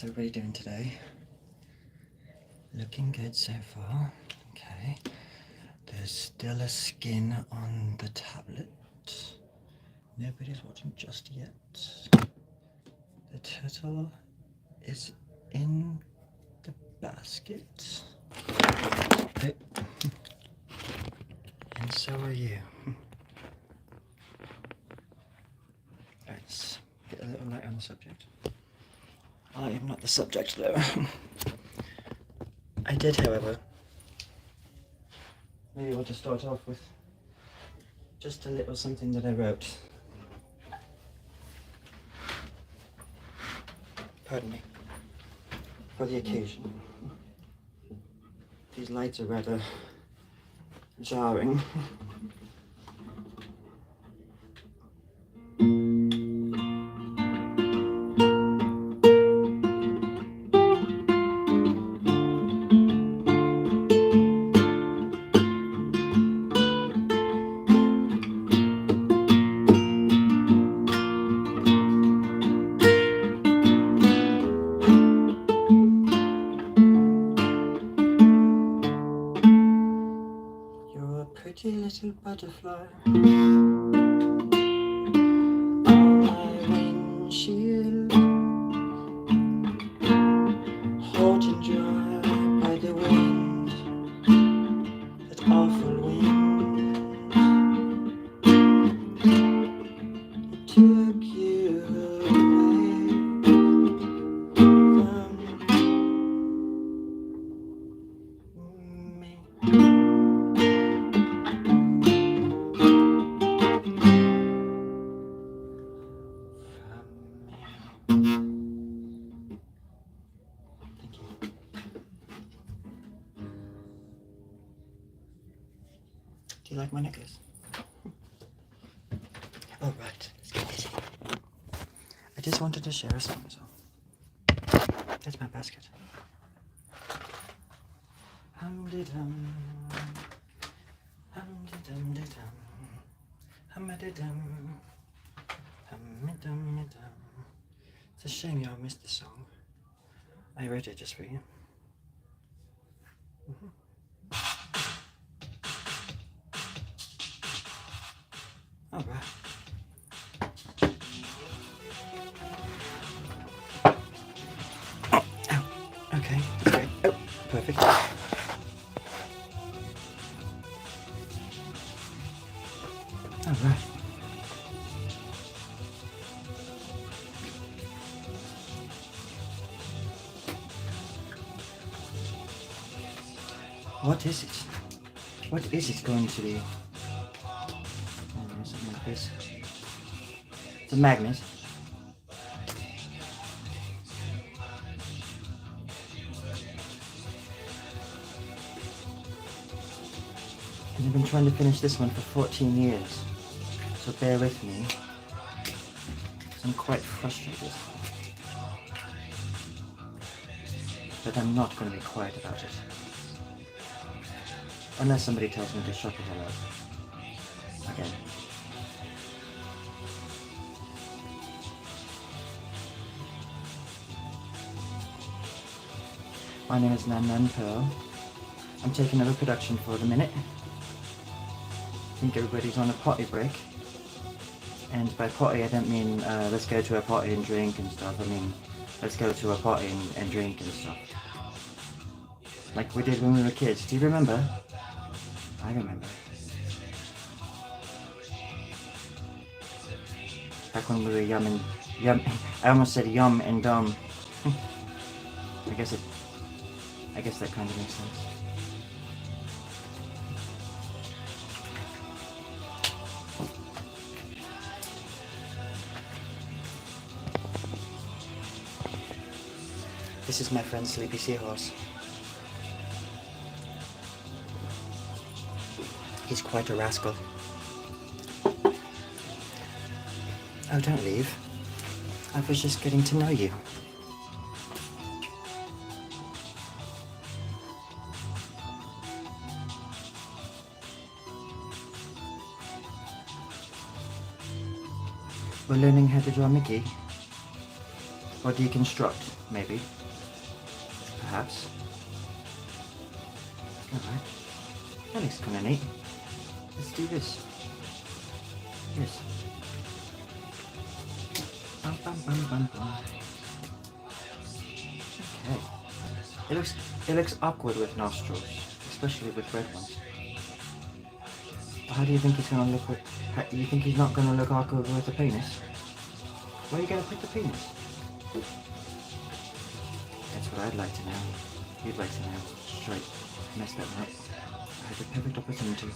How's everybody doing today? Looking good so far. Okay. There's still a skin on the tablet. Nobody's watching just yet. The turtle is in the basket. Okay. And so are you. Alright, let's get a little light on the subject. I am not the subject though. I did, however, maybe want to start off with just a little something that I wrote. Pardon me. For the occasion. These lights are rather jarring. Pretty little butterfly on my windshield, hot and dry by the wind, that awful wind. It took you away from me. Do you like my necklace? All right, let's get busy. I just wanted to share a song, so that's my basket. Hum-de-dum, hum-de-dum-de-dum, hum-de-dum, hum-de-dum-de-dum. It's a shame y'all missed the song. I wrote it just for you. All right. Oh, ow. Okay, that's great. Oh, perfect. All right. What is it? What is it going to be? Something like this. It's a magnet. And I've been trying to finish this one for 14 years. So bear with me. Because I'm quite frustrated. But I'm not going to be quiet about it. Unless somebody tells me to shut the hell up. Again. My name is Nan Nan Pearl. I'm taking over production for the minute. I think everybody's on a potty break. And by potty I don't mean let's go to a potty and drink and stuff. I mean let's go to a potty and drink and stuff. Like we did when we were kids. Do you remember? I remember. Back when we were yum. I almost said yum and dumb. I guess that kind of makes sense. This is my friend Sleepy Seahorse. He's quite a rascal. Oh, don't leave. I was just getting to know you. We're learning how to draw Mickey. Or deconstruct, maybe. Perhaps. Alright. That looks kinda neat. Let's do this. Yes. Bum, bum, bum, bum, bum. Okay. It looks awkward with nostrils, especially with red ones. But how do you think he's gonna look with... You think he's not gonna look awkward with the penis? Where are you gonna put the penis? That's what I'd like to know. You'd like to know. Straight. Messed that one up. I had the perfect opportunity.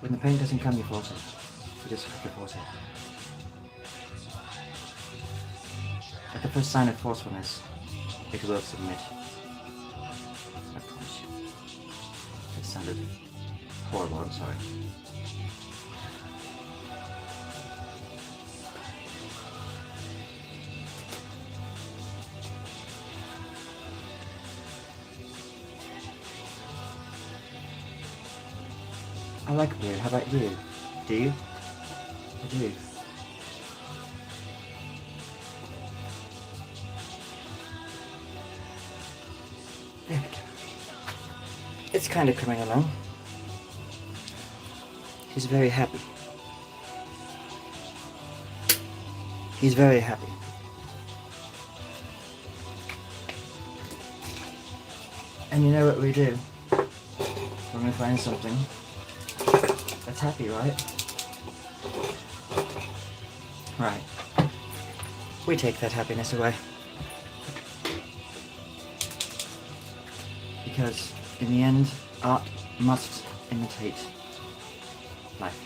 When the pain doesn't come, you force it. You just have to force it. At the first sign of forcefulness, it will submit. I promise you. It sounded horrible, I'm sorry. I like blue. How about you? Do you? I do. There we go. It's kind of coming along. He's very happy. He's very happy. And you know what we do when we find something that's happy, right? Right. We take that happiness away. Because in the end, art must imitate life.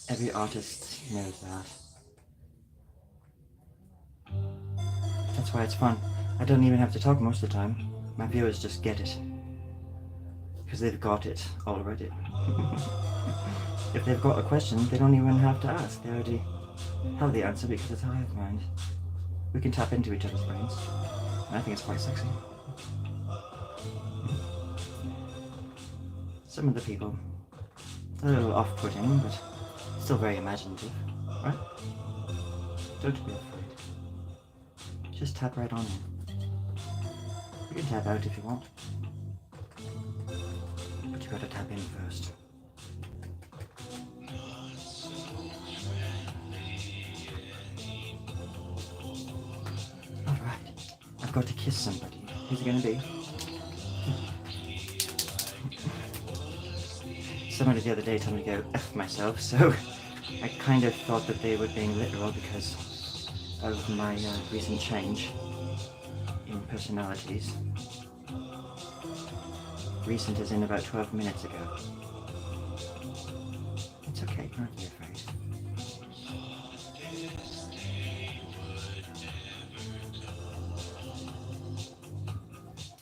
Every artist knows that. That's why it's fun. I don't even have to talk most of the time. My viewers just get it. Because they've got it already. If they've got a question, they don't even have to ask. They already have the answer because it's a hive mind. We can tap into each other's brains. And I think it's quite sexy. Some of the people, a little off-putting, but still very imaginative, right? Don't be afraid. Just tap right on in. You can tap out if you want. But you gotta tap in first. Alright. I've got to kiss somebody. Who's it gonna be? Somebody the other day told me to go F myself, so I kind of thought that they were being literal because of my recent change in personalities. Recent as in about 12 minutes ago. It's okay, don't be afraid.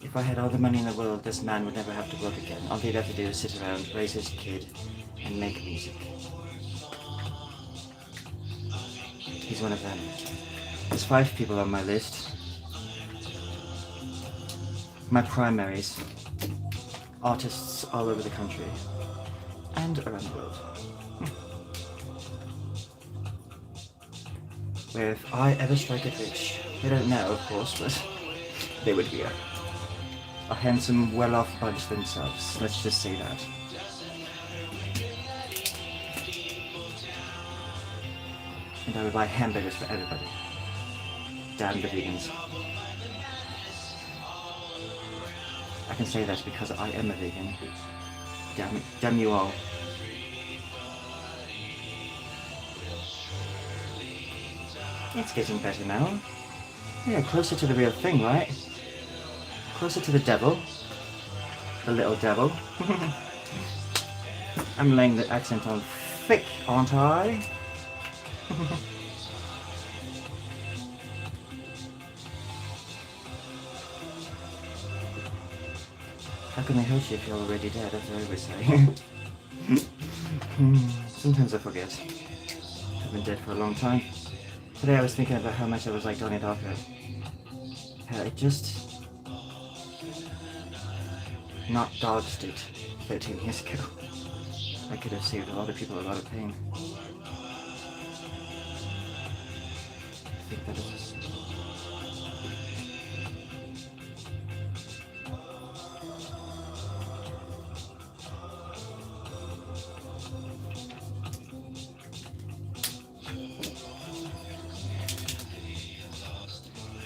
If I had all the money in the world, this man would never have to work again. All he'd have to do is sit around, raise his kid, and make music. He's one of them. There's 5 people on my list. My primaries. Artists all over the country. And around the world. Where if I ever strike it rich, they don't know, of course, but they would be a handsome, well-off bunch themselves. Let's just say that. And I would buy hamburgers for everybody. Damn the vegans. I can say that because I am a vegan. Damn it. Damn you all. It's getting better now. Yeah, closer to the real thing, right? Closer to the devil. The little devil. I'm laying the accent on thick, aren't I? How can they hurt you if you're already dead, as I always say. Sometimes I forget. I've been dead for a long time. Today I was thinking about how much I was like Donnie Darko. How it just not dogs did 13 years ago. I could have saved a lot of people a lot of pain. I think that is...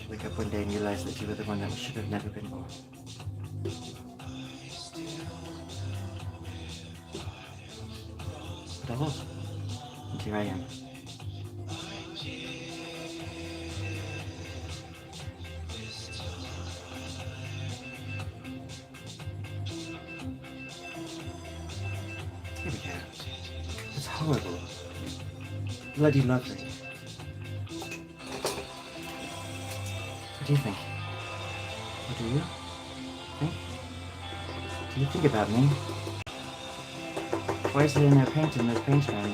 Wake up one day and realize that you were the one that should have never been born. But I was. And here I am. Here we go. It's horrible. Bloody lovely. What do you think? What do you think? Do you think about me? Why is there no paint in this paint pan?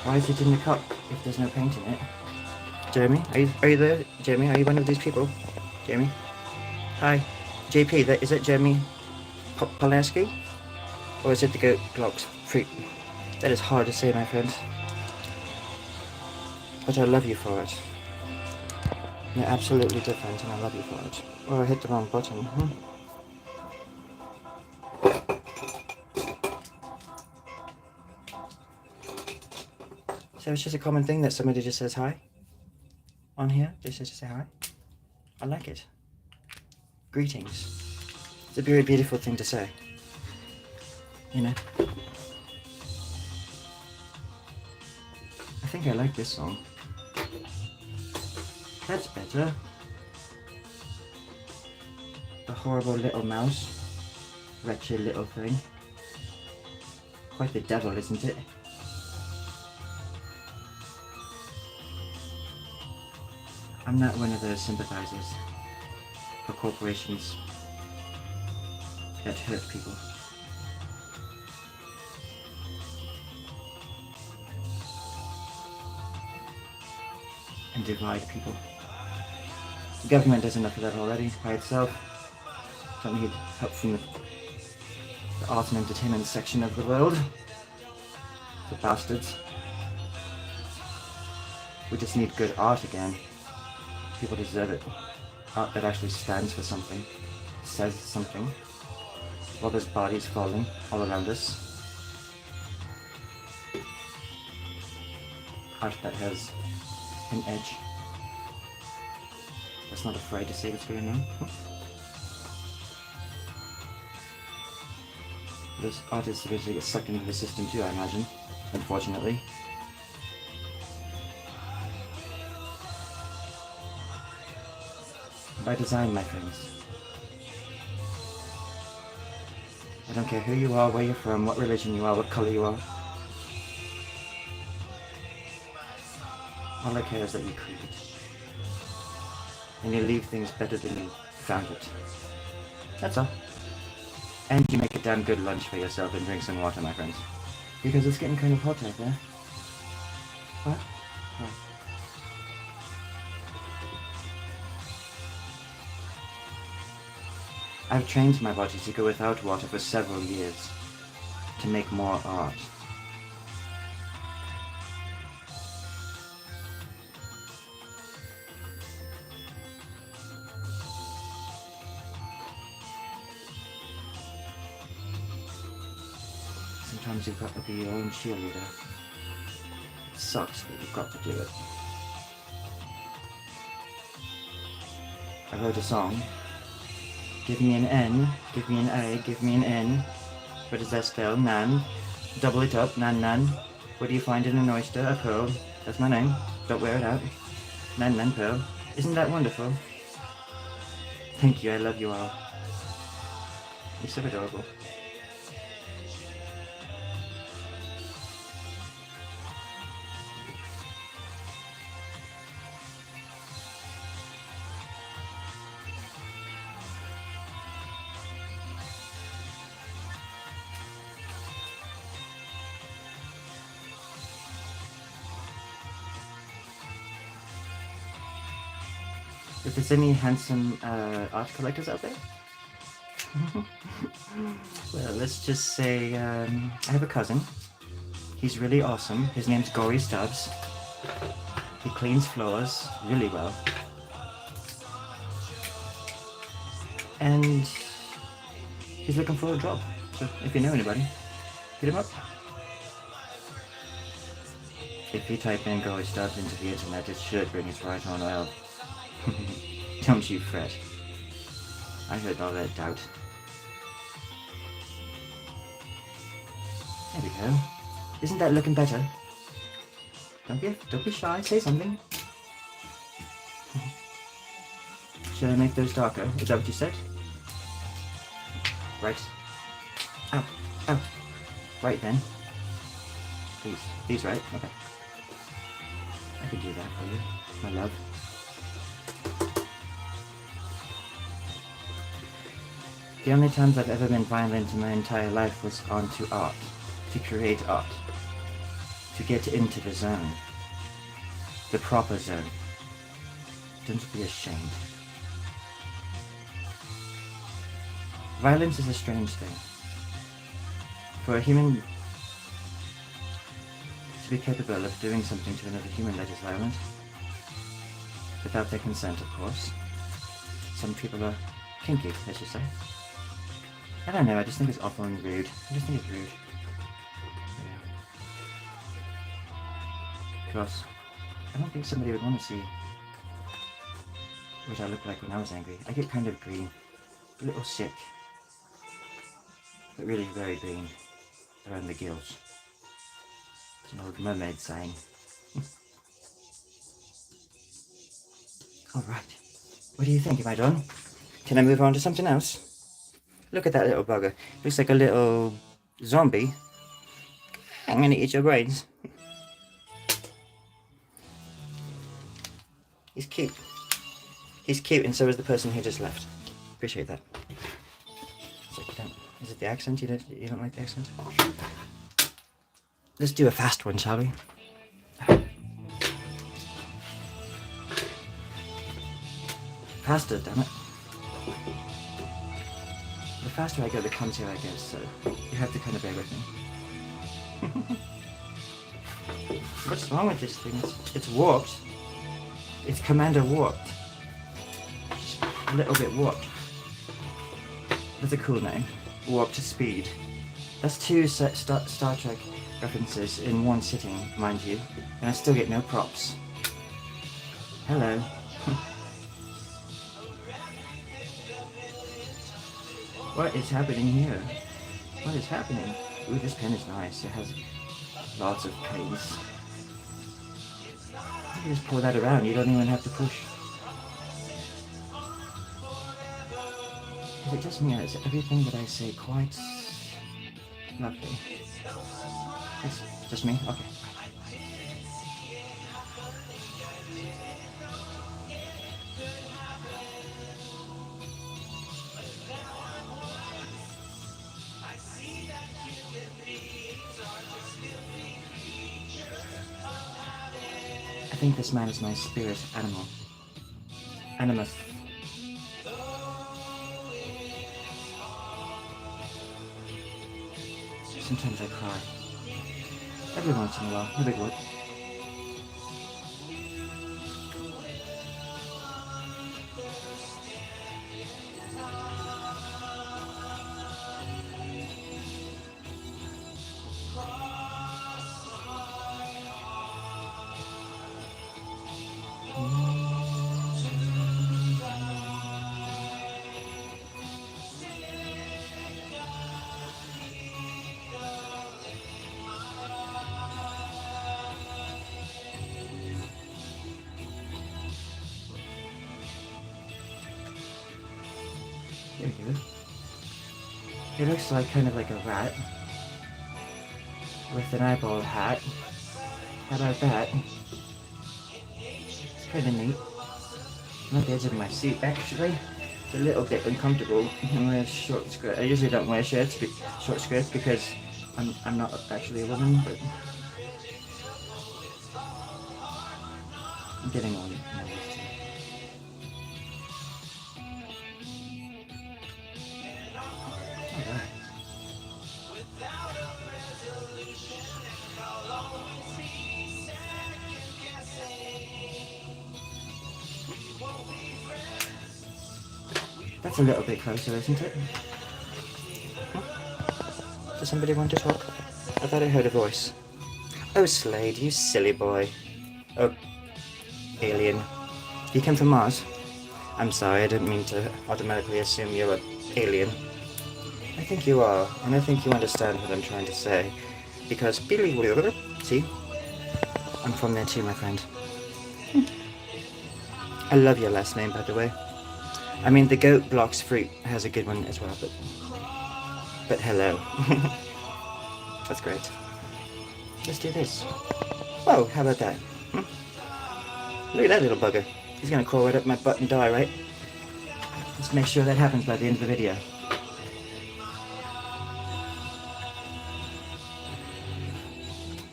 Why is it in the cup if there's no paint in it? Jeremy, are you there? Jeremy, are you one of these people? Jeremy? Hi. JP, is it Jeremy Polaski? Or is it the Goat Glocks Freak? That is hard to say, my friend. But I love you for it. You're absolutely different and I love you for it. Oh, I hit the wrong button. So it's just a common thing that somebody just says hi? On here? Just to say hi? I like it. Greetings. It's a very beautiful thing to say. You know? I think I like this song. That's better. The horrible little mouse. Wretched little thing. Quite the devil, isn't it? I'm not one of those sympathizers for corporations that hurt people. And divide people. The government does enough of that already by itself. Don't need help from the art and entertainment section of the world. The bastards. We just need good art again. People deserve it. Art that actually stands for something, says something, while there's bodies falling all around us. Art that has an edge. That's not afraid to say what's going on. Those artists eventually get sucked into the system too, I imagine, unfortunately. By design, my friends. I don't care who you are, where you're from, what religion you are, what color you are. All I care is that you create. And you leave things better than you found it. That's all. And you make a damn good lunch for yourself and drink some water, my friends. Because it's getting kind of hot out there. What? Oh. I've trained my body to go without water for several years to make more art. Sometimes you've got to be your own cheerleader. It sucks, but you've got to do it. I wrote a song. Give me an N, give me an A, give me an N. What does that spell? Nan. Double it up, Nan Nan. What do you find in an oyster? A pearl. That's my name. Don't wear it out. Nan Nan Pearl. Isn't that wonderful? Thank you, I love you all. You're so adorable. If there's any handsome art collectors out there, Well, let's just say I have a cousin. He's really awesome. His name's Gory Stubbs. He cleans floors really well. And he's looking for a job. So if you know anybody, hit him up. If you type in Gory Stubbs into the internet, it should bring us right on well. Don't you fret. I heard all that doubt. There we go. Isn't that looking better? Don't be shy, say something. Should I make those darker? Is that what you said? Right. Ow, ow. Right then. These right? Okay. I can do that for you, my love. The only times I've ever been violent in my entire life was onto art. To create art. To get into the zone. The proper zone. Don't be ashamed. Violence is a strange thing. For a human to be capable of doing something to another human that is violent, without their consent, of course. Some people are kinky, as you say. I don't know, I just think it's awful and rude. I just think it's rude. Because I don't think somebody would want to see what I look like when I was angry. I get kind of green, a little sick, but really very green around the gills. It's an old mermaid saying. Alright, what do you think? Am I done? Can I move on to something else? Look at that little bugger. Looks like a little zombie. I'm gonna eat your brains. He's cute. He's cute, and so is the person who just left. Appreciate that. So is it the accent? You don't like the accent? Let's do a fast one, shall we? Faster, damn it. The faster I go, the clumsier I get, so you have to kind of bear with me. What's wrong with this thing? It's warped. It's Commander warped. Just a little bit warped. That's a cool name. Warp to speed. That's two Star Trek references in one sitting, mind you, and I still get no props. Hello. What is happening here? What is happening? Ooh, this pen is nice. It has lots of paints. You just pour that around, you don't even have to push. Is it just me, or is everything that I say quite lovely? It's just me? Okay. I think this man is my spirit animal. Animus. Sometimes I cry. Every once in a while, no big whoop. There we go. It looks like kind of like a rat with an eyeball hat. How about that? It's kind of neat. I'm at the edge of my seat actually. It's a little bit uncomfortable. I'm wearing a short skirt. I usually don't wear short skirts because I'm not actually a woman, but I'm getting on. That's a little bit closer, isn't it? Does somebody want to talk? I thought I heard a voice. Oh, Slade, you silly boy. Oh, alien. You came from Mars? I'm sorry, I didn't mean to automatically assume you're an alien. I think you are, and I think you understand what I'm trying to say. Because, see? I'm from there too, my friend. I love your last name, by the way. I mean, the goat blocks fruit has a good one as well, but hello. That's great. Let's do this. Whoa, how about that? Look at that little bugger. He's gonna crawl right up my butt and die, right? Let's make sure that happens by the end of the video.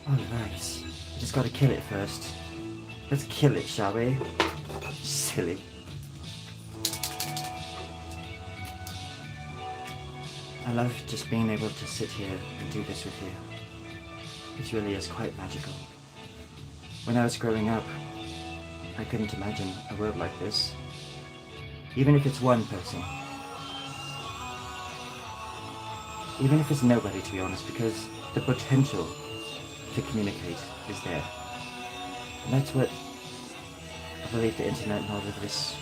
Alright. Just gotta kill it first. Let's kill it, shall we? Silly. I love just being able to sit here and do this with you. It really is quite magical. When I was growing up, I couldn't imagine a world like this. Even if it's one person. Even if it's nobody, to be honest, because the potential to communicate is there. And that's what I believe the internet and all of this.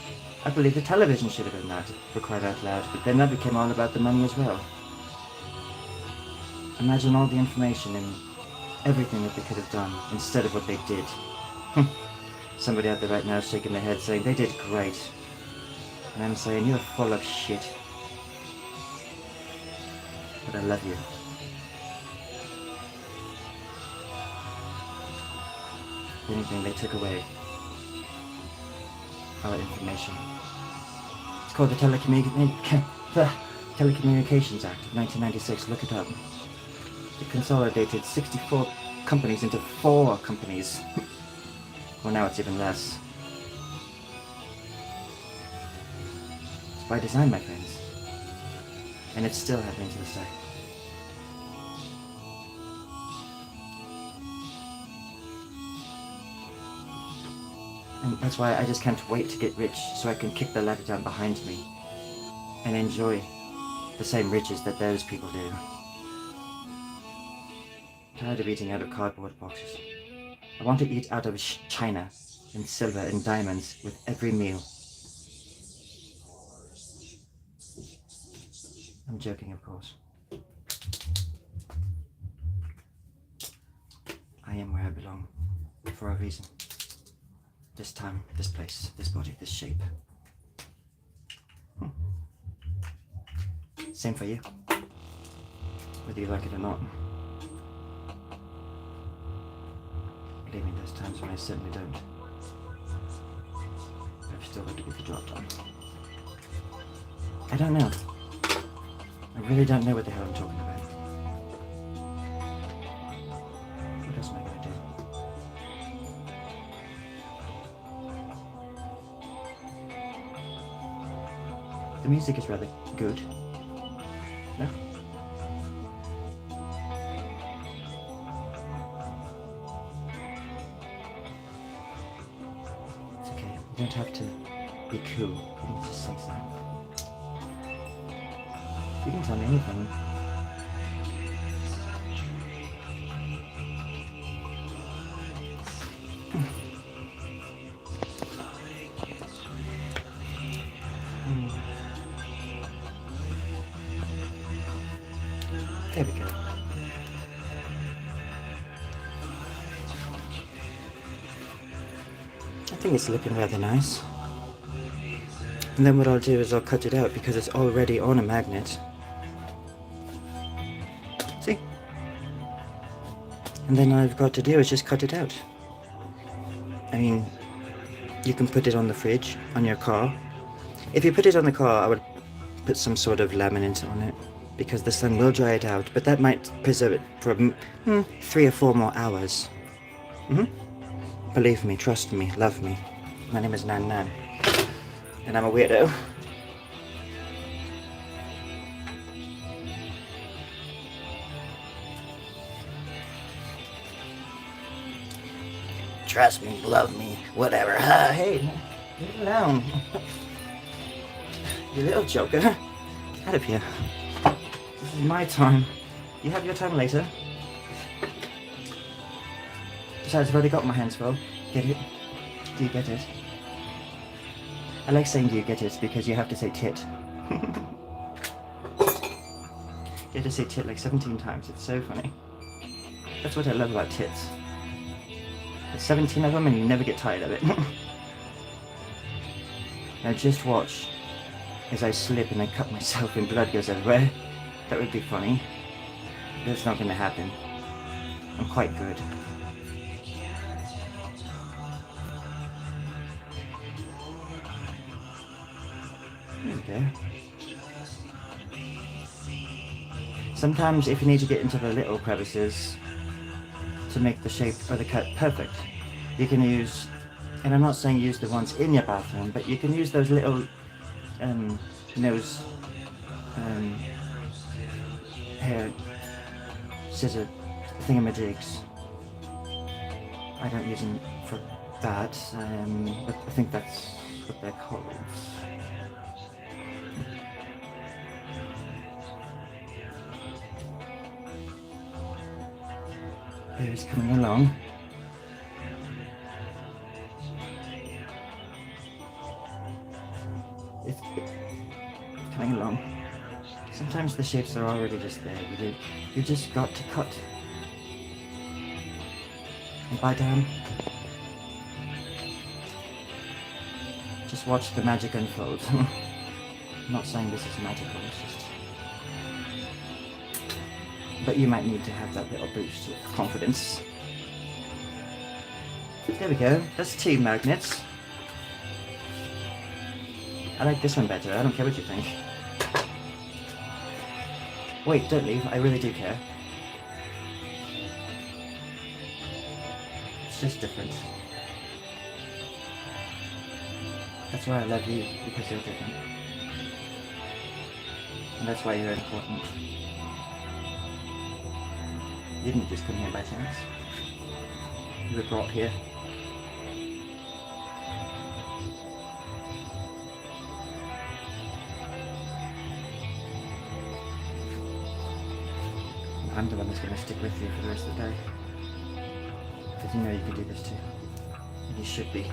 I believe the television should have been that, for crying out loud, but then that became all about the money as well. Imagine all the information and everything that they could have done instead of what they did. Somebody out there right now is shaking their head saying they did great. And I'm saying you're full of shit. But I love you. If anything, they took away our information. It's called the Telecommunications Act of 1996. Look it up. It consolidated 64 companies into 4 companies. Well, now it's even less. It's by design, my friends. And it's still happening to this day. And that's why I just can't wait to get rich so I can kick the ladder down behind me and enjoy the same riches that those people do. I'm tired of eating out of cardboard boxes. I want to eat out of china and silver and diamonds with every meal. I'm joking, of course. I am where I belong, for a reason. This time, this place, this body, this shape. Same for you, whether you like it or not. Believe me, there's times when I certainly don't. But I've still got to get the job done. I don't know. I really don't know what the hell I'm talking about. What else am I going to do? The music is rather good. No? It's okay. You don't have to be cool. You can just say something. You can tell me anything. There we go. I think it's looking rather nice. And then what I'll do is I'll cut it out because it's already on a magnet. See? And then all I've got to do is just cut it out. I mean, you can put it on the fridge, on your car. If you put it on the car, I would put some sort of laminate on it, because the sun will dry it out, but that might preserve it for 3 or 4 more hours. Believe me, trust me, love me. My name is Nan Nan, and I'm a weirdo. Trust me, love me, whatever. Hey, leave it alone. You little joker. Get out of here. This is my time. You have your time later. Besides, I've already got my hands full. Get it? Do you get it? I like saying do you get it because you have to say tit. You have to say tit like 17 times. It's so funny. That's what I love about tits. There's 17 of them and you never get tired of it. Now just watch as I slip and I cut myself and blood goes everywhere. That would be funny. That's not going to happen. I'm quite good. There we go. Sometimes if you need to get into the little crevices to make the shape or the cut perfect, you can use, and I'm not saying use the ones in your bathroom, but you can use those little nose hair scissor thingamajigs. I don't use them for that, but I think that's what they're called. There it's coming along. It's coming along. Sometimes the shapes are already just there. You just got to cut. And bite down. Just watch the magic unfold. I'm not saying this is magical, it's just... But you might need to have that little boost of confidence. There we go, that's 2 magnets. I like this one better, I don't care what you think. Wait, don't leave, I really do care. It's just different. That's why I love you, because you're different. And that's why you're important. You didn't just come here by chance. You were brought here. I'm the one that's going to stick with you for the rest of the day. Because you know you can do this too. And you should be.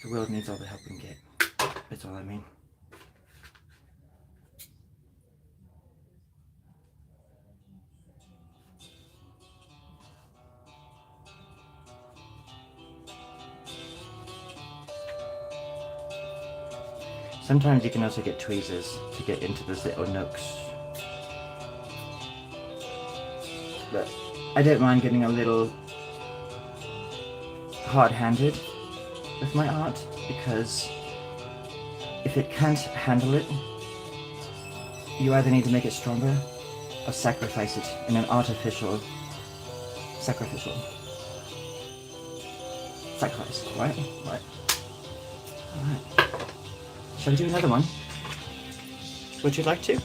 The world needs all the help we can get. That's all I mean. Sometimes you can also get tweezers to get into those little nooks. But I don't mind getting a little hard-handed with my art, because if it can't handle it, you either need to make it stronger or sacrifice it in an artificial sacrifice, right? Right. Alright. Shall we do another one? Would you like to?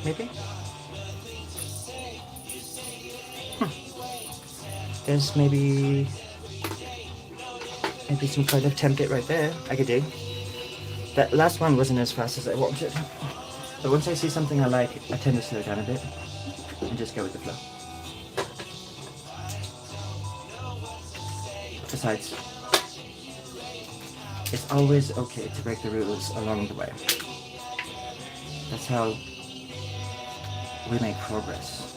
Maybe? There's maybe some kind of template right there I could do. That last one wasn't as fast as I wanted. But once I see something I like, I tend to slow down a bit and just go with the flow. Besides, it's always okay to break the rules along the way. That's how we make progress.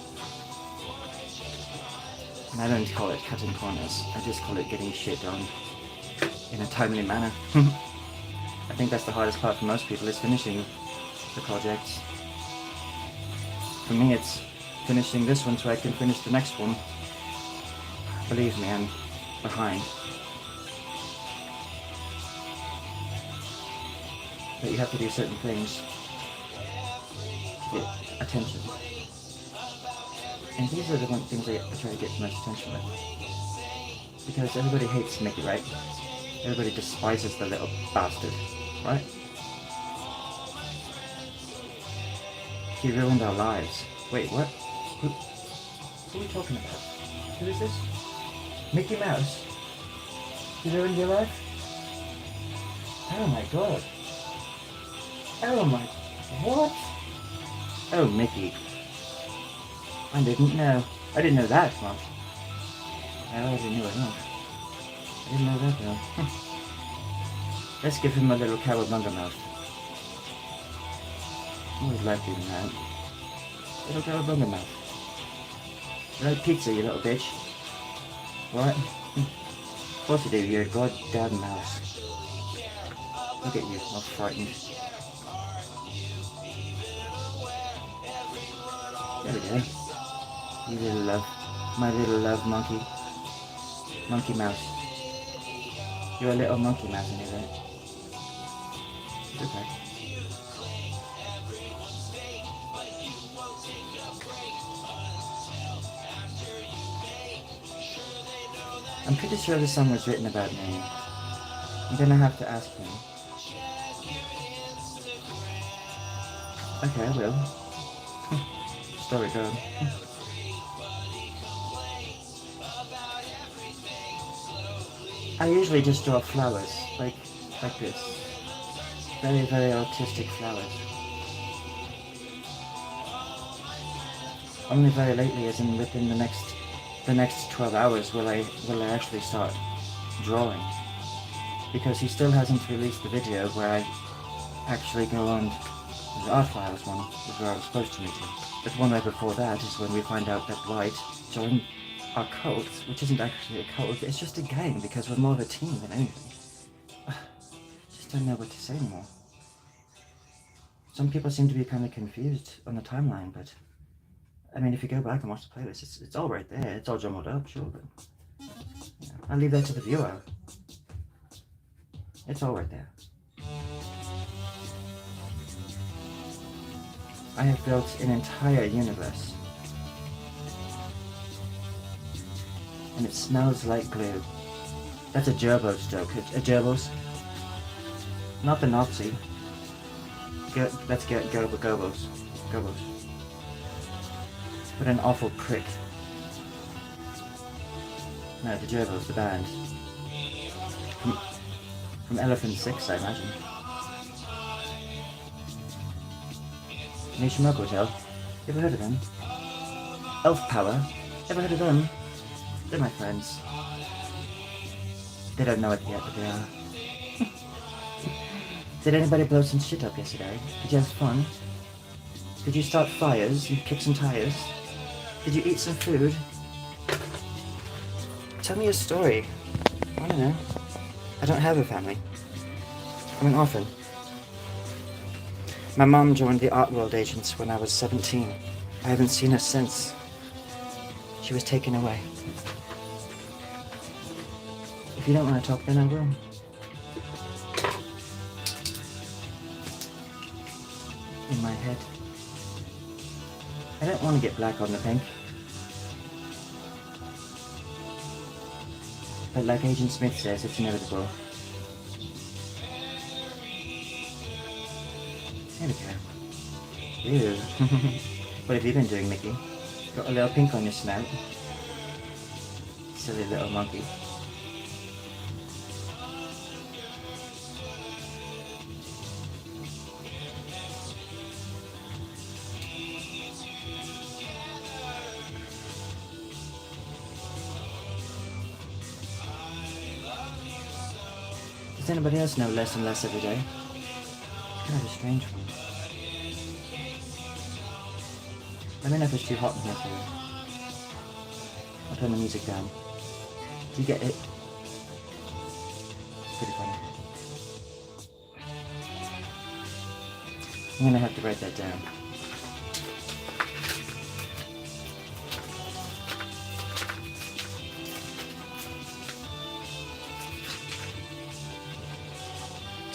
And I don't call it cutting corners, I just call it getting shit done in a timely manner. I think that's the hardest part for most people, is finishing the projects. For me, it's finishing this one so I can finish the next one. Believe me, I'm behind. But you have to do certain things to get attention. And these are the things I try to get the most attention with. Because everybody hates Mickey, right? Everybody despises the little bastard, right? He ruined our lives. Wait, what? Who are we talking about? Who is this? Mickey Mouse? You ruined your life? Oh my god. Oh my... What? Oh, Mickey. I didn't know. I didn't know that much. I already knew enough. I didn't know that though. Let's give him a little cowabunga mouth. I always like doing that. Little cowabunga mouth. You like pizza, you little bitch? What? Of course you do, you're a goddamn mouse. Look at you, all frightened. There we go. You little love. My little love monkey. Monkey mouse. You're a little monkey mouse, isn't it? It's okay. I'm pretty sure the song was written about me. I'm gonna have to ask him. Okay, I will. Story girl. I usually just draw flowers, like this. Very, very artistic flowers. Only very lately, as in within the next 12 hours, will I actually start drawing. Because he still hasn't released the video where I actually go on the Art Files one, is where I was supposed to meet him. But one way before that is when we find out that Dwight joined our cult, which isn't actually a cult, it's just a gang because we're more of a team than anything. Just don't know what to say anymore. Some people seem to be kind of confused on the timeline, but I mean, if you go back and watch the playlist, it's all right there. It's all jumbled up, sure, but you know, I'll leave that to the viewer. It's all right there. I have built an entire universe. And it smells like glue. That's a Gerbos joke. A Gerbos. Not the Nazi. Let's get Gobos. Gobos. But an awful prick. No, the Gerbos, the band. From Elephant 6, I imagine. Nishimoku Hotel. You ever heard of them? Elf Power. Ever heard of them? They're my friends. They don't know it yet, but they are. Did anybody blow some shit up yesterday? Did you have fun? Did you start fires and kick some tires? Did you eat some food? Tell me a story. I don't know. I don't have a family. I'm an orphan. My mom joined the Art World Agents when I was 17. I haven't seen her since. She was taken away. If you don't want to talk, then I will. In my head. I don't want to get black on the pink. But like Agent Smith says, it's inevitable. There we go. Ew. What have you been doing, Mickey? Got a little pink on your snout. Silly little monkey. Does anybody else know less and less every day? It's kind of a strange one. Let me know if it's too hot in here for you. I'll turn the music down. Do you get it? It's pretty funny. I'm gonna have to write that down.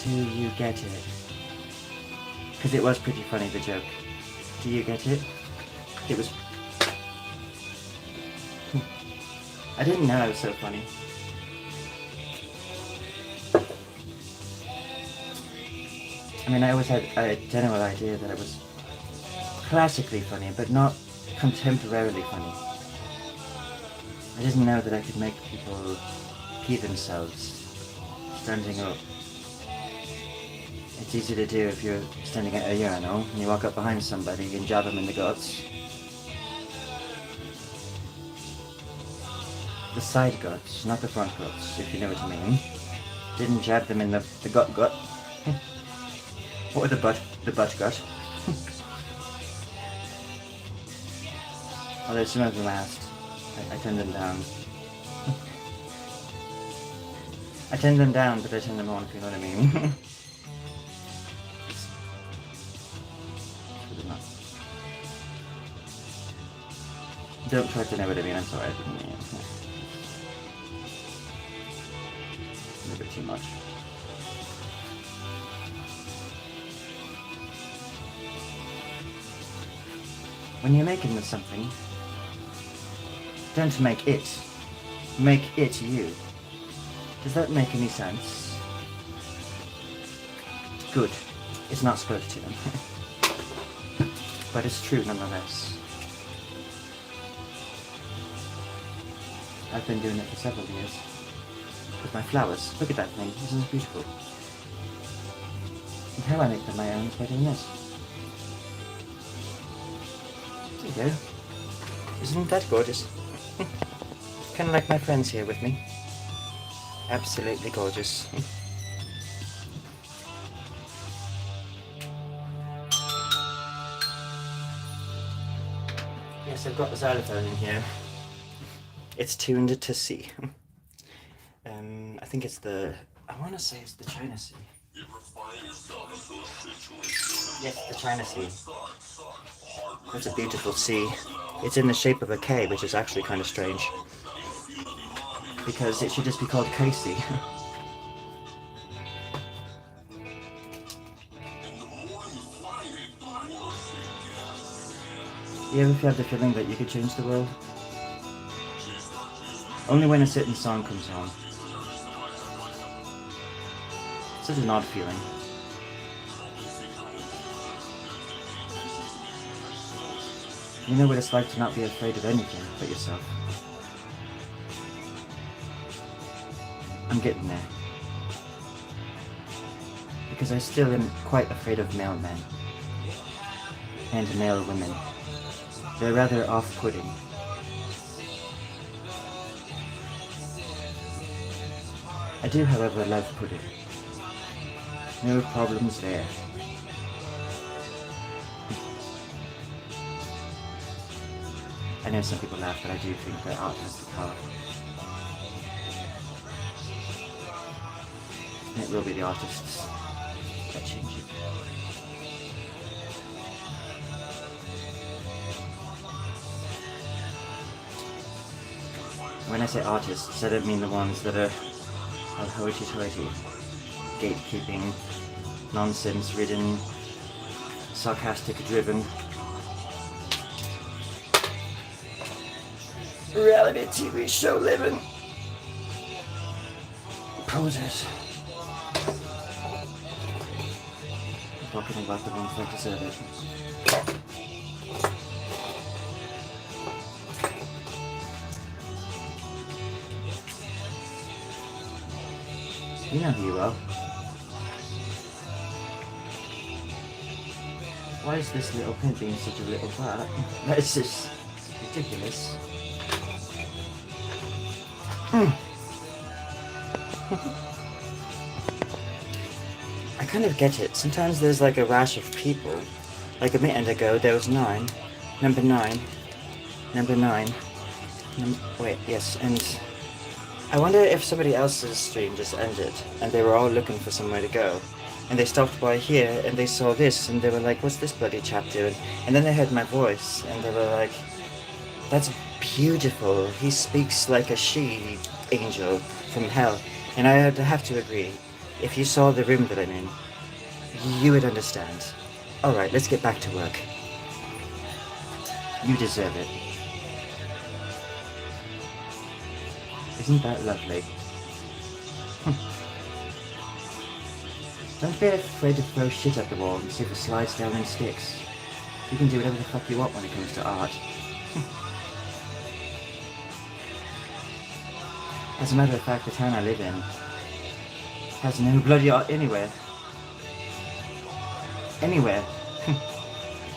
Do you get it? Because it was pretty funny, the joke. Do you get it? It was... I didn't know it was so funny. I mean, I always had a general idea that it was classically funny, but not contemporarily funny. I didn't know that I could make people pee themselves standing up. It's easy to do if you're standing at a urinal and you walk up behind somebody and jab them in the guts. The side guts, not the front guts, if you know what I mean. Didn't jab them in the gut. Or the butt gut. Although some of them asked, I turned them down. I turned them down, but I turned them on, if you know what I mean. Don't try to know what I mean, I'm sorry, I didn't mean it. A little bit too much. When you're making something, don't make it. Make it you. Does that make any sense? Good. It's not supposed to. But it's true nonetheless. I've been doing it for several years. With my flowers. Look at that thing. Isn't it beautiful? And how I make them my own is by doing this. There you go. Isn't that gorgeous? Kind of like my friends here with me. Absolutely gorgeous. Yes, I've got the xylophone in here. It's tuned to C. I think it's I want to say it's the China Sea. Yes, the China Sea. That's a beautiful sea. It's in the shape of a K, which is actually kind of strange. Because it should just be called Casey. You ever have the feeling that you could change the world? Only when a certain song comes on. Such an odd feeling. You know what it's like to not be afraid of anything but yourself. I'm getting there. Because I still am quite afraid of male men. And male women. They're rather off-putting. I do, however, love pudding. No problems there. I know some people laugh, but I do think that art has the power. And it will be the artists that change it. When I say artists, I don't mean the ones that are hoity-toity, gatekeeping, nonsense-ridden, sarcastic-driven, reality TV show living posers. I'm talking about the ones that deserve it. You know who you are. Why is this little pin being such a little brat? That's just ridiculous. I kind of get it. Sometimes there's like a rash of people. Like a minute ago there was 9. Number 9. Wait, yes, and I wonder if somebody else's stream just ended and they were all looking for somewhere to go. And they stopped by here and they saw this and they were like, what's this bloody chap doing? And then they heard my voice and they were like, that's beautiful. He speaks like a she-angel from hell. And I have to agree. If you saw the room that I'm in, you would understand. Alright, let's get back to work. You deserve it. Isn't that lovely? Don't be afraid to throw shit at the wall and see if it slides down and sticks. You can do whatever the fuck you want when it comes to art. As a matter of fact, the town I live in has no bloody art anywhere. Anywhere.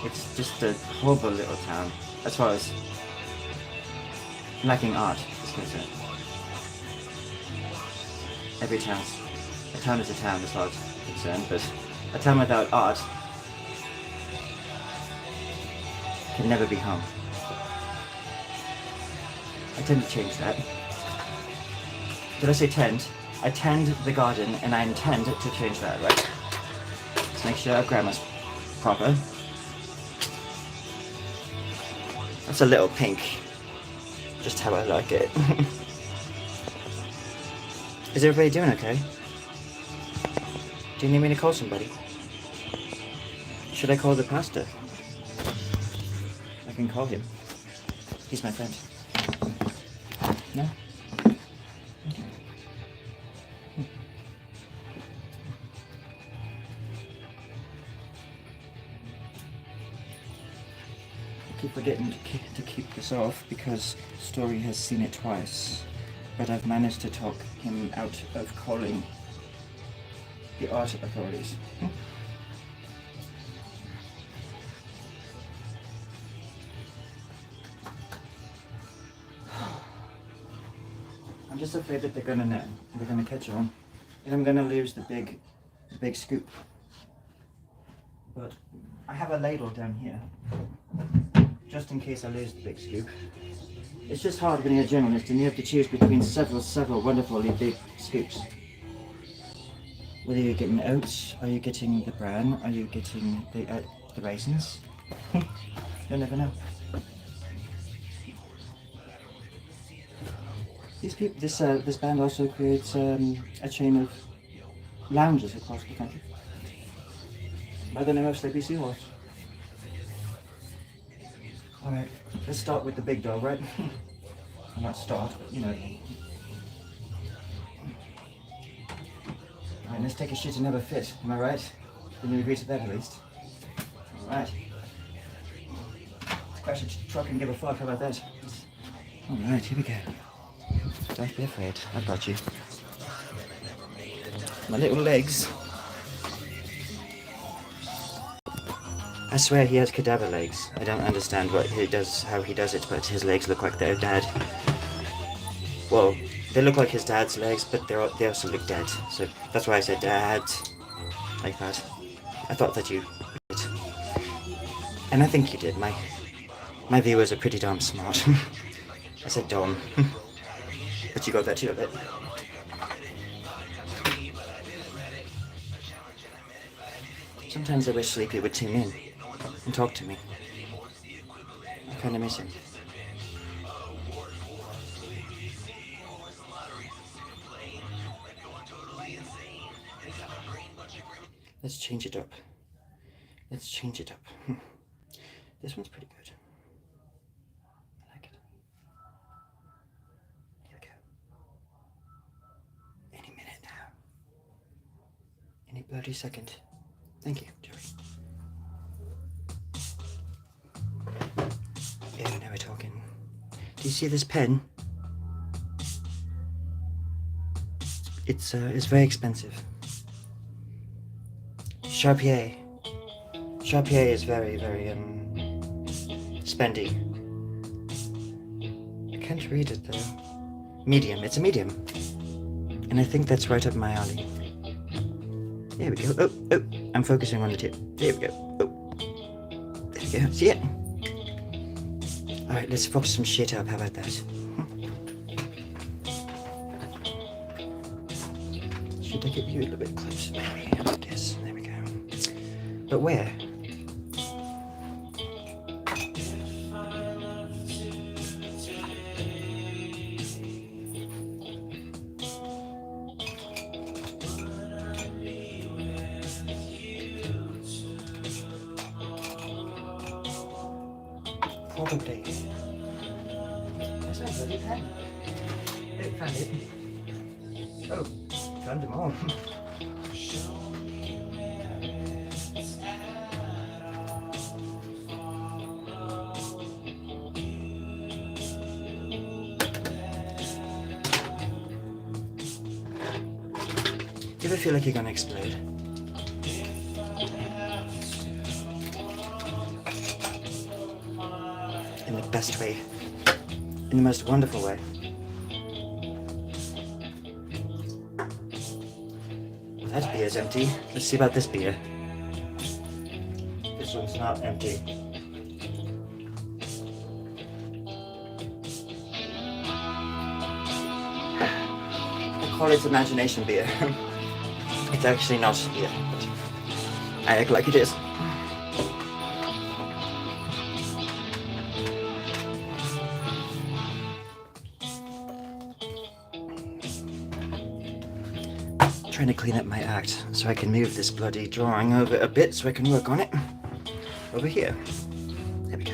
It's just a horrible little town, as far as lacking art is concerned. A town is a town as far as concerned, but a town without art can never be home. I tend to change that. Did I say tend? I tend the garden and I intend to change that, right? Let's make sure our grammar's proper. That's a little pink. Just how I like it. Is everybody doing okay? Do you need me to call somebody? Should I call the pastor? I can call him. He's my friend. No? Okay. I keep forgetting to keep this off because Story has seen it twice, but I've managed to talk him out of calling the art authorities. I'm just afraid that they're gonna catch on, and I'm gonna lose the big scoop. But I have a ladle down here, just in case I lose the big scoop. It's just hard when you're a journalist and you have to choose between several wonderfully big scoops. Whether you're getting oats, are you getting the bran, are you getting the raisins? You'll never know. This band also creates a chain of lounges across the country by the name of Sleepy Seahorse. Alright, let's start with the big dog, right? Well, not start, but you know. Alright, let's take a shit and never fit, am I right? Can you agree to that at least? Alright. Let's crash a truck and give a fuck, how about that? Alright, here we go. Don't be afraid, I've got you. My little legs. I swear he has cadaver legs. I don't understand how he does it, but his legs look like their dad. Well, they look like his dad's legs, but they also look dead. So that's why I said dad, like that. I thought that you did. And I think you did. My viewers are pretty damn smart. I said dumb. But you got that too, I bet. Sometimes I wish Sleepy would tune in and talk to me. I kind of miss him. Let's change it up. Let's change it up. This one's pretty good. I like it. Here we go. Any minute now. Any bloody second. Thank you, Joey. Yeah, now we're talking. Do you see this pen? It's very expensive. Charpier is very, very spendy. I can't read it though. Medium. It's a medium, and I think that's right up my alley. There we go. Oh, I'm focusing on the tip. There we go. Oh, there we go. See it? All right, let's focus some shit up. How about that? Should I get you a little bit closer? Maybe. I guess. There we go. But where? Probably. That's not a bloody pen. I found it. Oh, found them all. ever feel like you're gonna explode? In the best way. In the most wonderful way. Well, that beer's empty. Let's see about this beer. This one's not empty. I call it imagination beer. It's actually not beer, but I act like it is. Trying to clean up my act so I can move this bloody drawing over a bit so I can work on it. Over here. There we go.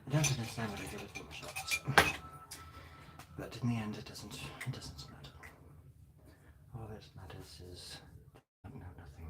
I don't understand what I did with Photoshop, but in the end it doesn't matter. All that matters is no nothing.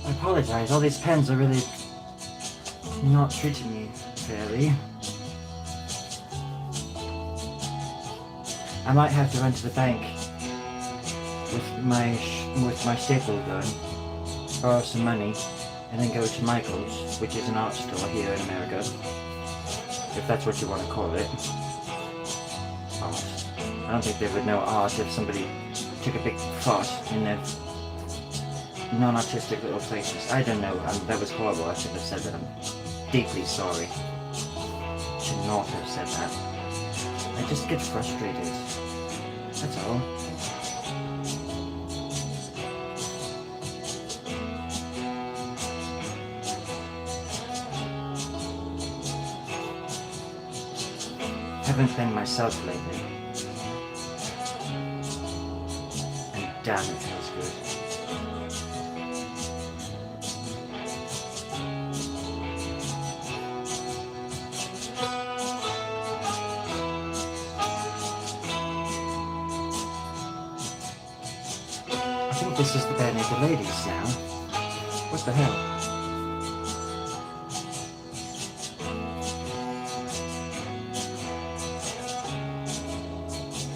I apologize, all these pens are really not treating me fairly. I might have to run to the bank with my staple gun, borrow some money, and then go to Michael's, which is an art store here in America, if that's what you want to call it. Art. I don't think they would know art if somebody took a big fart in their non-artistic little places. I don't know, that was horrible. I shouldn't have said that. I'm deeply sorry. Should not have said that. I just get frustrated. That's all. Haven't been myself lately. And damn, it feels good. I think this is the Bare Naked Ladies now. What the hell?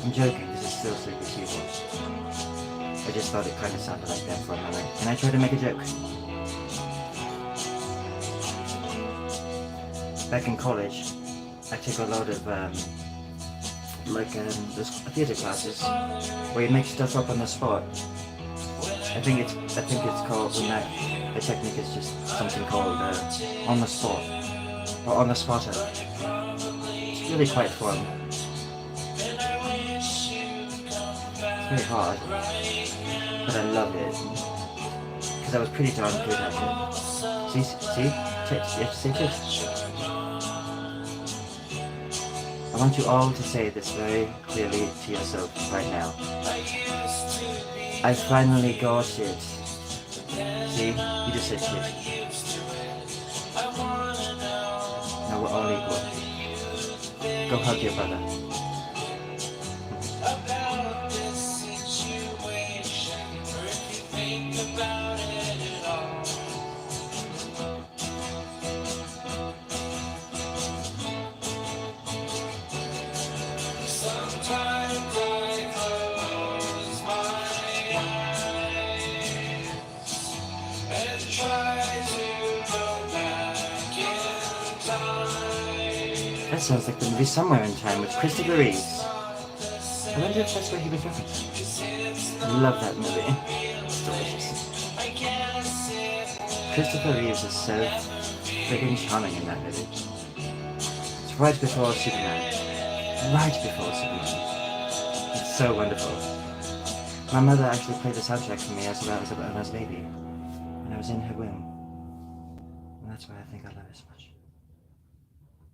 I'm joking, this is still Sleepy Seahorse. I just thought it kind of sounded like them for a moment, and I tried to make a joke. Back in college, I took a lot of those theatre classes where you make stuff up on the spot. I think it's called, the technique is just something called on the spot or on the spotter. It's really quite fun. It's very hard, but I love it because I was pretty darn good at it. See? You have to say this. I want you all to say this very clearly to yourself right now. I finally got it. See? You just said shit. Now we're all equal. Go hug your brother. That sounds like the movie Somewhere in Time with Christopher Reeves. I wonder if that's where he was referencing. I love that movie. It's delicious. Christopher Reeves is so friggin' charming in that movie. It's right before Superman. Right before Superman. It's so wonderful. My mother actually played the soundtrack for me as I was a baby. When I was in her womb. And that's why I think I love it so much.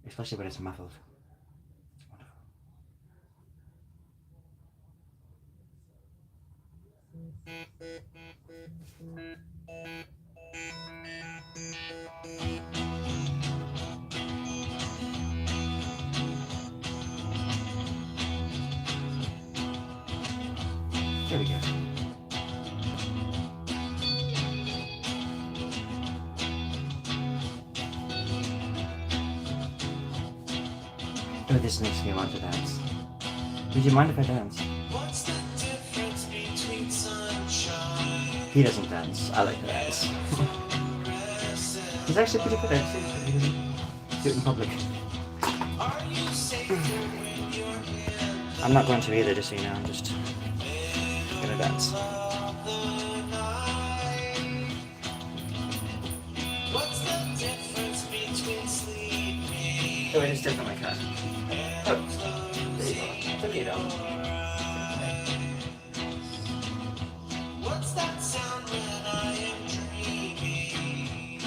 Especially when it's muffled. It's wonderful. There we go. Oh, this makes me want to dance. Would you mind if I dance? What's the difference between sunshine? He doesn't dance. I like to dance. He's actually pretty good at it. He doesn't do it in public. I'm not going to either, just so you know. I'm just gonna dance. What's the difference between sleeping? Oh, it is different, my cat. Oh, there you go. It's okay, though. What's that sound when I am dreaming?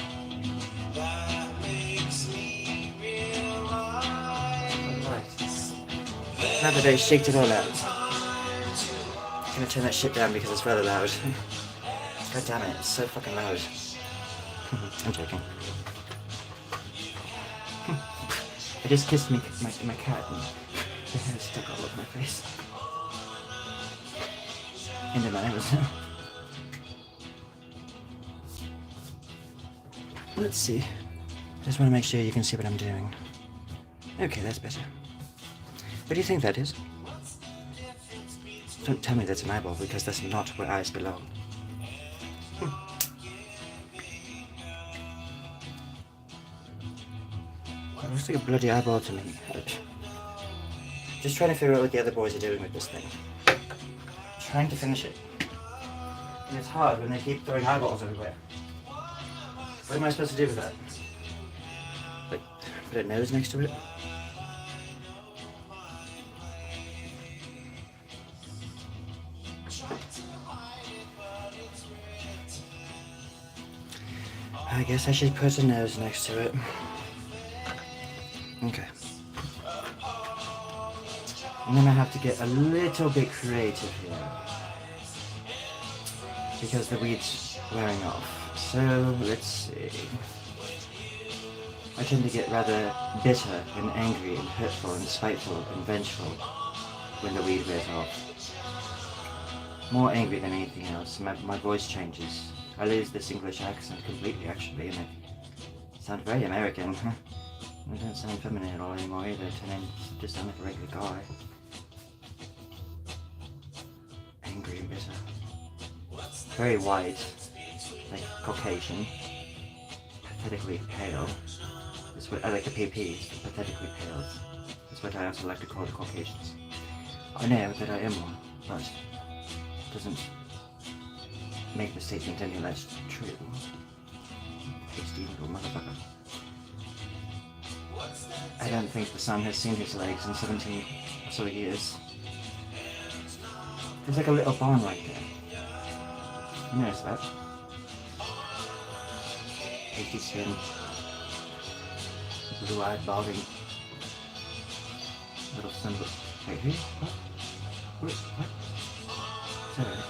That makes me realize. Alright. Now that I shaked it all out. I'm gonna turn that shit down because it's rather loud. God damn it, it's so fucking loud. I'm joking. I just kissed my cat and the hair stuck all over my face. And in my nose. Let's see. I just want to make sure you can see what I'm doing. Okay, that's better. What do you think that is? Don't tell me that's an eyeball, because that's not where eyes belong. It looks like a bloody eyeball to me. Just trying to figure out what the other boys are doing with this thing. Trying to finish it. And it's hard when they keep throwing eyeballs everywhere. What am I supposed to do with that? Like, put a nose next to it? I guess I should put a nose next to it. Okay. I'm gonna have to get a little bit creative here. Because the weed's wearing off. So, let's see. I tend to get rather bitter and angry and hurtful and spiteful and vengeful when the weed wears off. More angry than anything else. My voice changes. I lose this English accent completely, actually, and I sound very American. I don't sound feminine at all anymore either. I just sound like a regular guy. Angry and bitter. Very white, like Caucasian. Pathetically pale. That's what I like the PPs, pathetically pale. That's what I also like to call the Caucasians. I know that I am one, but it doesn't make the statement any less true. Hasty little motherfucker. I don't think the sun has seen his legs in 17 or so years. There's like a little barn right there. You notice that? pasty skin, blue-eyed, balding little son of a... Wait, who? What? Wait, what? Is that right?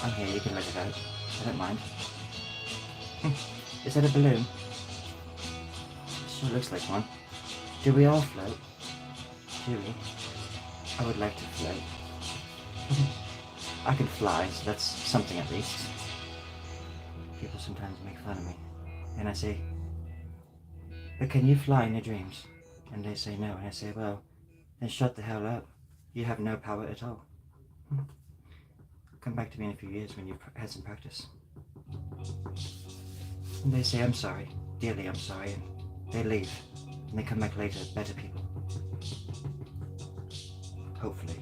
I'm here, you can let it out. I don't mind. Is that a balloon? It sure looks like one. Do we all float? Do we? I would like to float. I can fly, so that's something at least. People sometimes make fun of me. And I say, but can you fly in your dreams? And they say no, and I say, well, then shut the hell up. You have no power at all. Come back to me in a few years when you've had some practice. And they say, I'm sorry, dearly I'm sorry, and they leave. And they come back later, better people. Hopefully.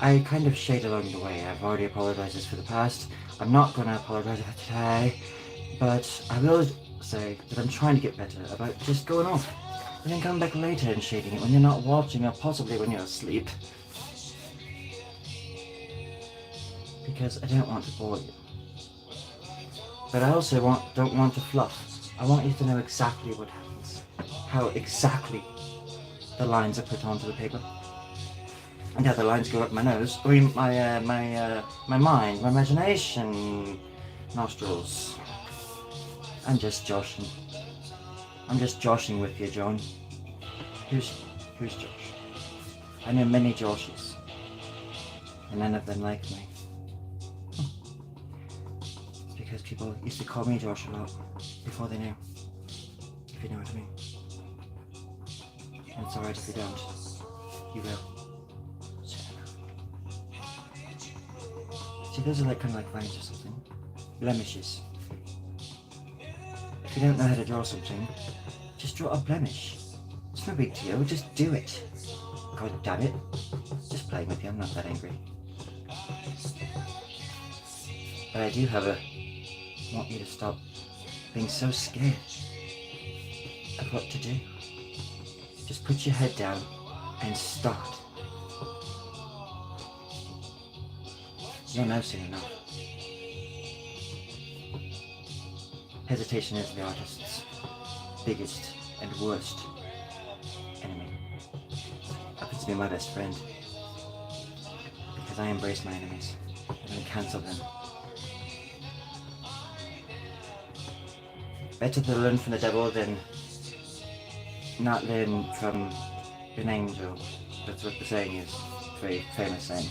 I kind of shade along the way. I've already apologized for the past. I'm not going to apologize for today, but I will say that I'm trying to get better about just going off and then coming back later and shading it when you're not watching or possibly when you're asleep. Because I don't want to bore you. But I also don't want to fluff. I want you to know exactly what happens. How exactly the lines are put onto the paper. And how the lines go up my nose. I mean, my mind, my imagination, nostrils. I'm just joshing. I'm just joshing with you, John. Who's Josh? I know many Joshes, and none of them like me. It's because people used to call me Josh a lot before they knew. If you know what I mean. And it's alright if you don't. You will. See, those are kind of like lines or something. Blemishes. If you don't know how to draw something, just draw a blemish. It's no big deal, just do it. God damn it. Just playing with you, I'm not that angry. But I do, however, want you to stop being so scared of what to do. Just put your head down and start. You'll know soon enough. Hesitation is the artist's biggest and worst enemy. Happens to be my best friend. Because I embrace my enemies and I cancel them. Better to learn from the devil than not learn from an angel. That's what the saying is. Very famous saying.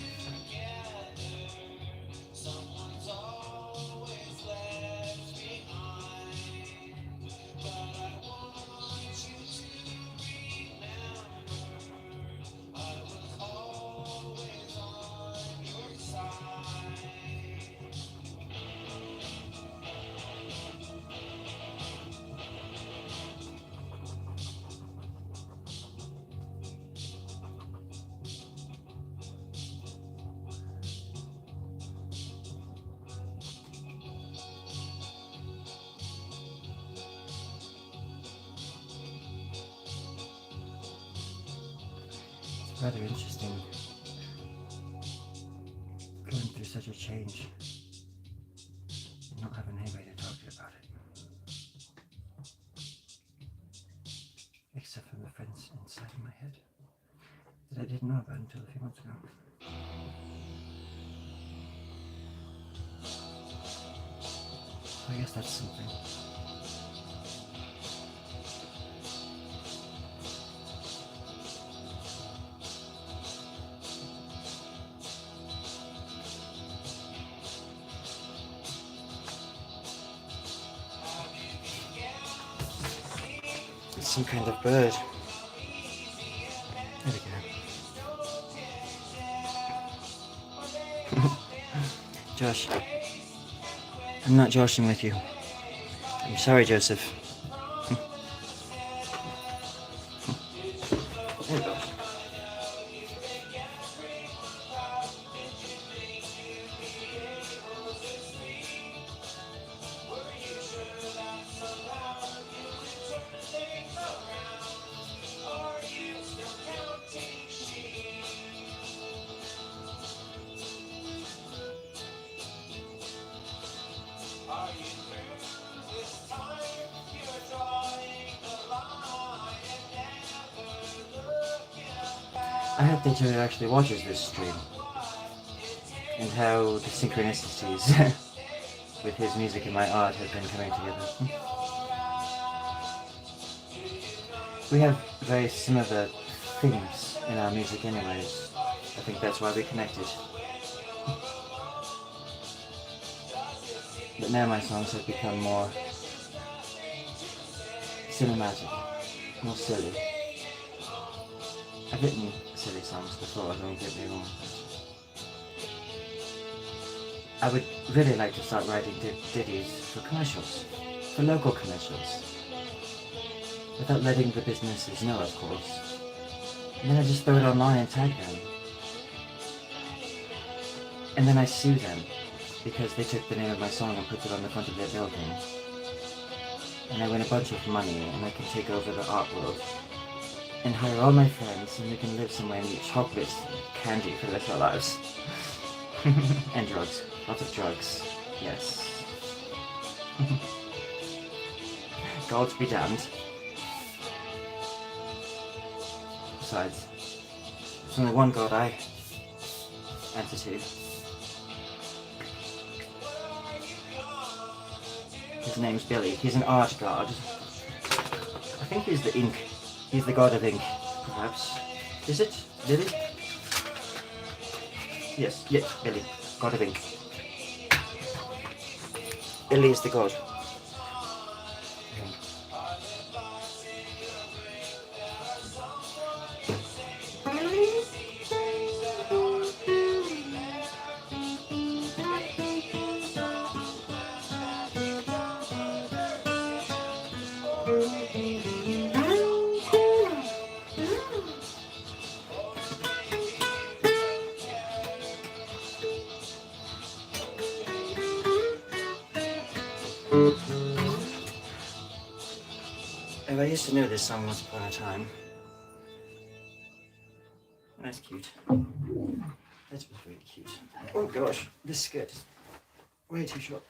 Rather interesting going through such a change and not having anybody to talk to about it. Except for the friends inside my head that I didn't know about until a few months ago. So I guess that's something. Some kind of bird. There we go. Josh, I'm not joshing with you. I'm sorry, Joseph. There we go. I hope that Joey actually watches this stream, and how the synchronicities with his music and my art have been coming together. We have very similar themes in our music anyways. I think that's why we connected. But now my songs have become more cinematic, more silly. I've written silly songs before, don't get me wrong. I would really like to start writing ditties for commercials, for local commercials. Without letting the businesses know, of course. And then I just throw it online and tag them. And then I sue them, because they took the name of my song and put it on the front of their building. And I win a bunch of money, and I can take over the art world. And hire all my friends, and we can live somewhere and eat chocolate candy for the rest of our lives. And drugs. Lots of drugs. Yes. God be damned. Besides, there's only one God I answer to. His name's Billy. He's an art god. I think he's the ink. He's the god of ink, perhaps. Is it? Billy? Yes, Billy. God of ink. Billy is the god. I used to know this song once upon a time. That's cute. That was really cute. Oh gosh, this skirt is way too short.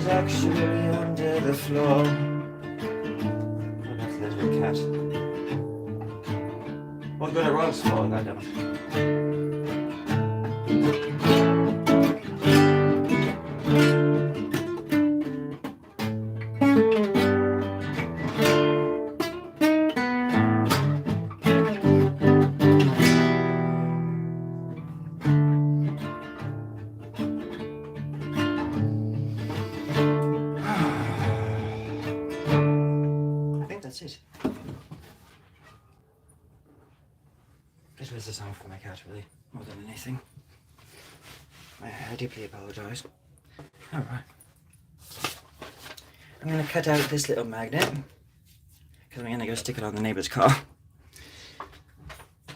Actually under the floor. Oh, that's a little cat. What got a wrong spot, goddamn. That's it. This was a song for my cat, really, more than anything. I deeply apologise. Alright. I'm going to cut out this little magnet, because I'm going to go stick it on the neighbour's car.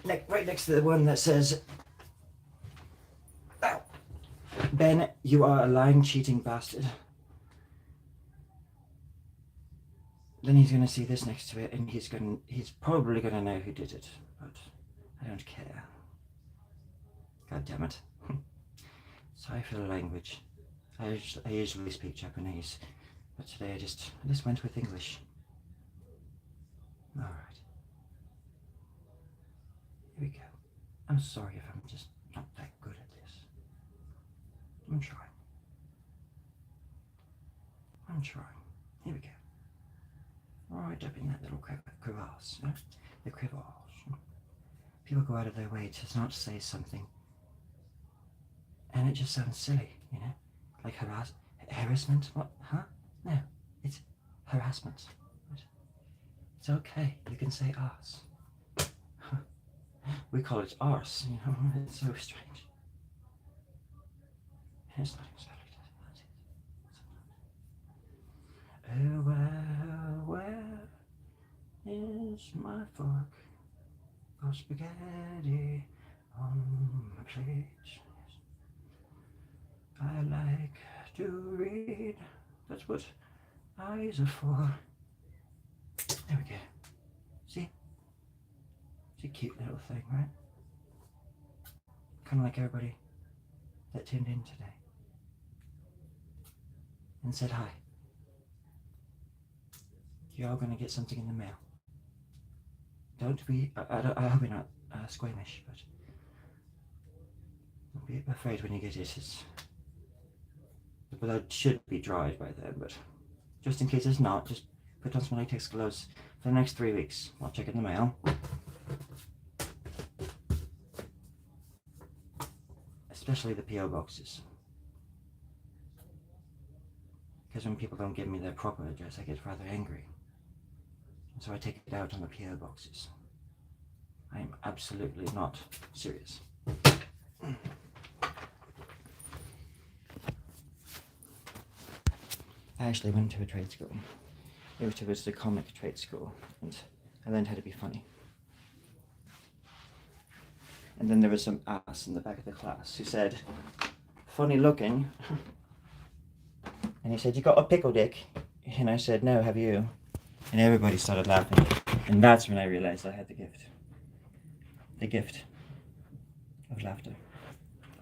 right next to the one that says, "Ow. Ben, you are a lying, cheating bastard." Then he's going to see this next to it, and he's probably going to know who did it, but I don't care. God damn it. Sorry for the language. I usually speak Japanese, but today I just went with English. Alright. Here we go. I'm sorry if I'm just not that good at this. I'm trying. Here we go. Right up in that little crevasse. Yeah? The crevasse. People go out of their way to not say something, and it just sounds silly, you know? Like harassment? What? Huh? No, it's harassment. It's okay. You can say arse. We call it arse, you know? It's so strange. It's not exactly that. Oh, where is my fork for spaghetti on my plate? I like to read. That's what eyes are for. There we go. See? It's a cute little thing, right? Kind of like everybody that tuned in today and said hi. You're all going to get something in the mail. Don't be, I hope you're not squeamish, but don't be afraid when you get it. The blood should be dried by then, but just in case it's not, just put on some latex gloves for the next 3 weeks. I'll check in the mail. Especially the P.O. boxes. Because when people don't give me their proper address, I get rather angry. And so I take it out on the P.O. boxes. I am absolutely not serious. I actually went to a trade school. It was a comic trade school, and I learned how to be funny. And then there was some ass in the back of the class who said, "Funny looking." And he said, "You got a pickle dick?" And I said, "No, have you?" And everybody started laughing. And that's when I realized I had the gift. The gift of laughter.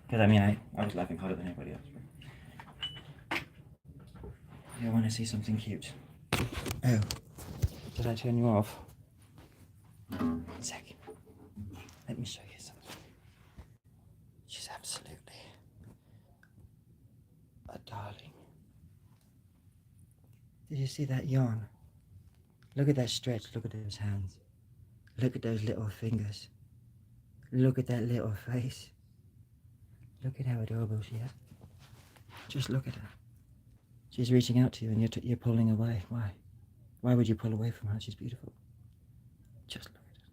Because I mean, I was laughing harder than anybody else. You want to see something cute? Oh, did I turn you off? 1 second. Let me show you something. She's absolutely a darling. Did you see that yawn? Look at that stretch. Look at those hands. Look at those little fingers. Look at that little face. Look at how adorable she is. Just look at her. She's reaching out to you and you're pulling away. Why? Why would you pull away from her? She's beautiful. Just look at her.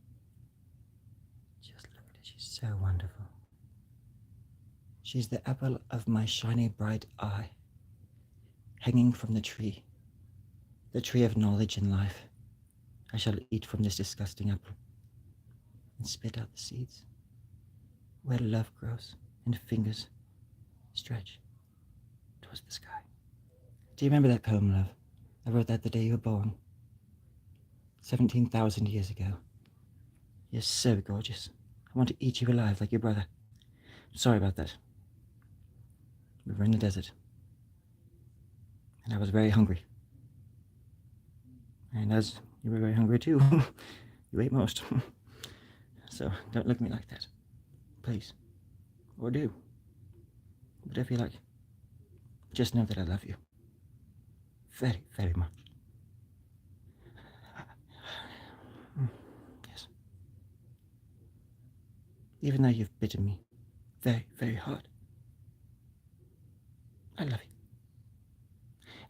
Just look at her. She's so wonderful. She's the apple of my shiny bright eye, hanging from the tree of knowledge and life. I shall eat from this disgusting apple and spit out the seeds, where love grows and fingers stretch towards the sky. Do you remember that poem, love? I wrote that the day you were born, 17,000 years ago. You're so gorgeous. I want to eat you alive like your brother. Sorry about that. We were in the desert, and I was very hungry. And as you were very hungry too, you ate most. So don't look at me like that, please. Or do. Whatever you like. Just know that I love you. Very, very much. Yes. Even though you've bitten me very, very hard, I love you.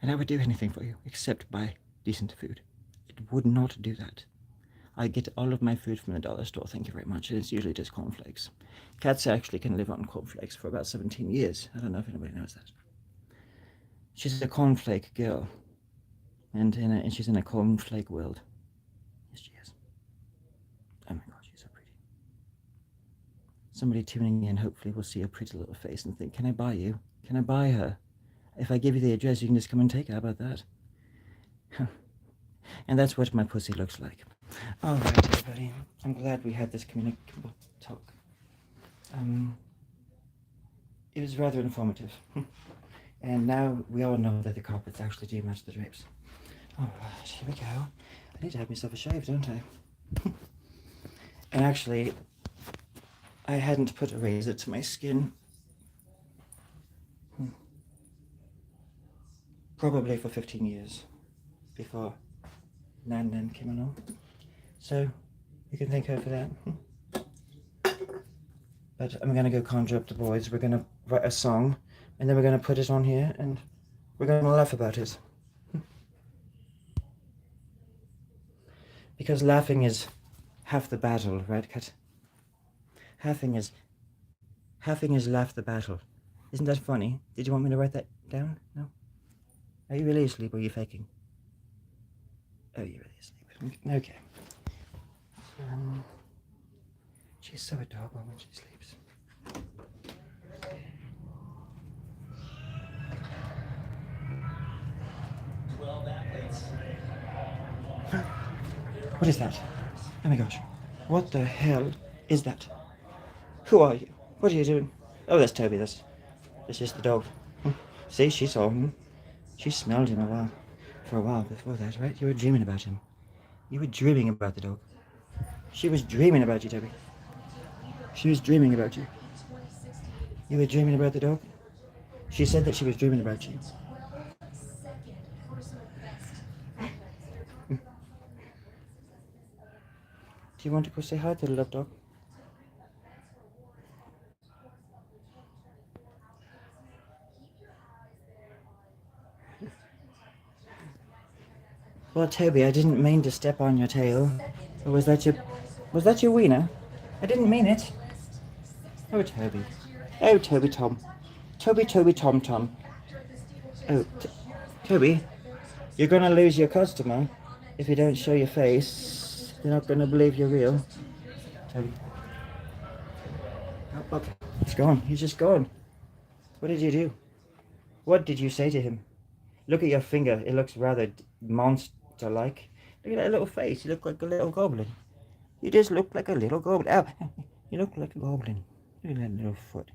And I would do anything for you except buy decent food. It would not do that. I get all of my food from the dollar store, thank you very much, and it's usually just cornflakes. Cats actually can live on cornflakes for about 17 years. I don't know if anybody knows that. She's a cornflake girl, and she's in a cornflake world. Yes, she is. Oh my God, she's so pretty. Somebody tuning in hopefully will see your pretty little face and think, can I buy you? Can I buy her? If I give you the address, you can just come and take her. How about that? And that's what my pussy looks like. All right, everybody. I'm glad we had this communicable talk. It was rather informative. And now we all know that the carpets actually do match the drapes. All right, here we go. I need to have myself a shave, don't I? And actually, I hadn't put a razor to my skin probably for 15 years before Nan Nan came along. So you can thank her for that. But I'm going to go conjure up the boys. We're going to write a song, and then we're going to put it on here, and we're going to laugh about it. Because laughing is half the battle, right, Kat? Laughing is half the battle. Isn't that funny? Did you want me to write that down? No? Are you really asleep or are you faking? Oh, you're really asleep. Okay. She's so adorable when she sleeps. Well, that waits. What is that? Oh my gosh. What the hell is that? Who are you? What are you doing? Oh, that's Toby. That's just the dog. See, she saw him. She smelled him for a while before that, right? You were dreaming about him. You were dreaming about the dog. She was dreaming about you, Toby. She was dreaming about you. You were dreaming about the dog? She said that she was dreaming about you. Do you want to go say hi to the love dog? Well, Toby, I didn't mean to step on your tail. Or was that your wiener? I didn't mean it. Oh, Toby. Oh, Toby Tom. Toby Tom Tom. Oh, Toby, you're gonna lose your customer if you don't show your face. They're not gonna believe you're real. Toby. Oh, okay. He's gone. He's just gone. What did you do? What did you say to him? Look at your finger. It looks rather monster-like. Look at that little face. You look like a little goblin. You just look like a little goblin. Ow! You look like a goblin. Look at that little foot.